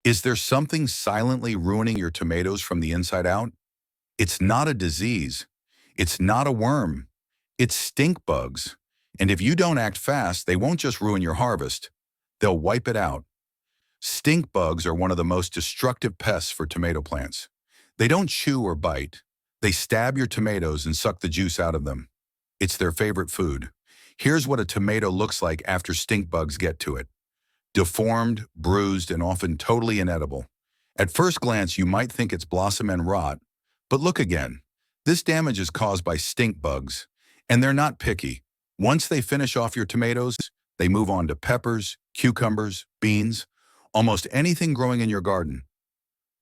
Is there something silently ruining your tomatoes from the inside out? It's not a disease. It's not a worm. It's stink bugs. And if you don't act fast, they won't just ruin your harvest. They'll wipe it out. Stink bugs are one of the most destructive pests for tomato plants. They don't chew or bite. They stab your tomatoes and suck the juice out of them. It's their favorite food. Here's what a tomato looks like after stink bugs get to it. Deformed, bruised, and often totally inedible. At first glance, you might think it's blossom and rot, but look again. This damage is caused by stink bugs, and they're not picky. Once they finish off your tomatoes, they move on to peppers, cucumbers, beans, almost anything growing in your garden.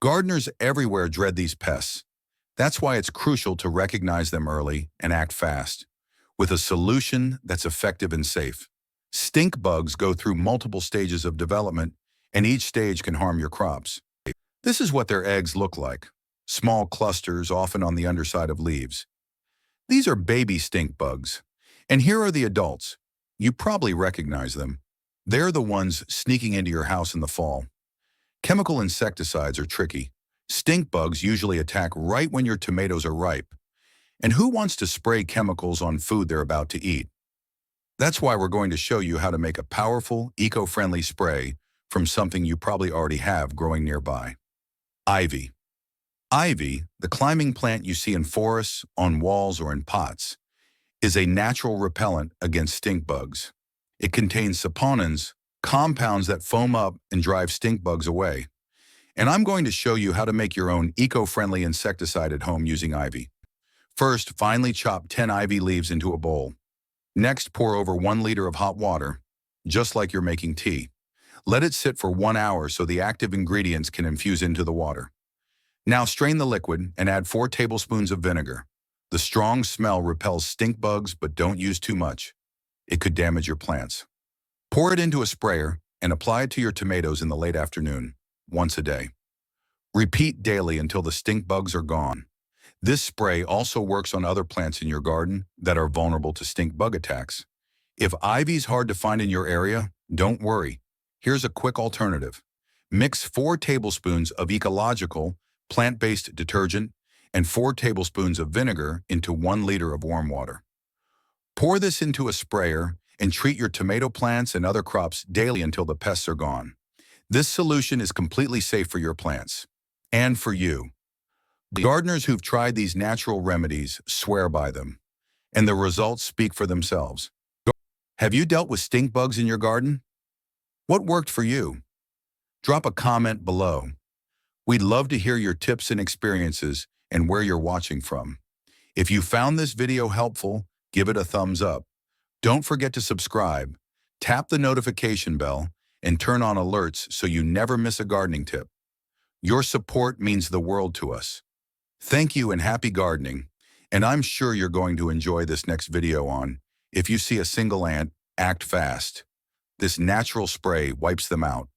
Gardeners everywhere dread these pests. That's why it's crucial to recognize them early and act fast, with a solution that's effective and safe. Stink bugs go through multiple stages of development, and each stage can harm your crops. This is what their eggs look like. Small clusters, often on the underside of leaves. These are baby stink bugs. And here are the adults. You probably recognize them. They're the ones sneaking into your house in the fall. Chemical insecticides are tricky. Stink bugs usually attack right when your tomatoes are ripe. And who wants to spray chemicals on food they're about to eat? That's why we're going to show you how to make a powerful, eco-friendly spray from something you probably already have growing nearby. Ivy. Ivy, the climbing plant you see in forests, on walls, or in pots, is a natural repellent against stink bugs. It contains saponins, compounds that foam up and drive stink bugs away. And I'm going to show you how to make your own eco-friendly insecticide at home using ivy. First, finely chop 10 ivy leaves into a bowl. Next, pour over 1 liter of hot water, just like you're making tea. Let it sit for 1 hour so the active ingredients can infuse into the water. Now strain the liquid and add 4 tablespoons of vinegar. The strong smell repels stink bugs, but don't use too much. It could damage your plants. Pour it into a sprayer and apply it to your tomatoes in the late afternoon, once a day. Repeat daily until the stink bugs are gone. This spray also works on other plants in your garden that are vulnerable to stink bug attacks. If ivy's hard to find in your area, don't worry. Here's a quick alternative. Mix 4 tablespoons of ecological, plant-based detergent and 4 tablespoons of vinegar into 1 liter of warm water. Pour this into a sprayer and treat your tomato plants and other crops daily until the pests are gone. This solution is completely safe for your plants and for you. Gardeners who've tried these natural remedies swear by them, and the results speak for themselves. Have you dealt with stink bugs in your garden? What worked for you? Drop a comment below. We'd love to hear your tips and experiences and where you're watching from. If you found this video helpful, give it a thumbs up. Don't forget to subscribe, tap the notification bell, and turn on alerts so you never miss a gardening tip. Your support means the world to us. Thank you and happy gardening, and I'm sure you're going to enjoy this next video on If you see a single ant, act fast. This natural spray wipes them out.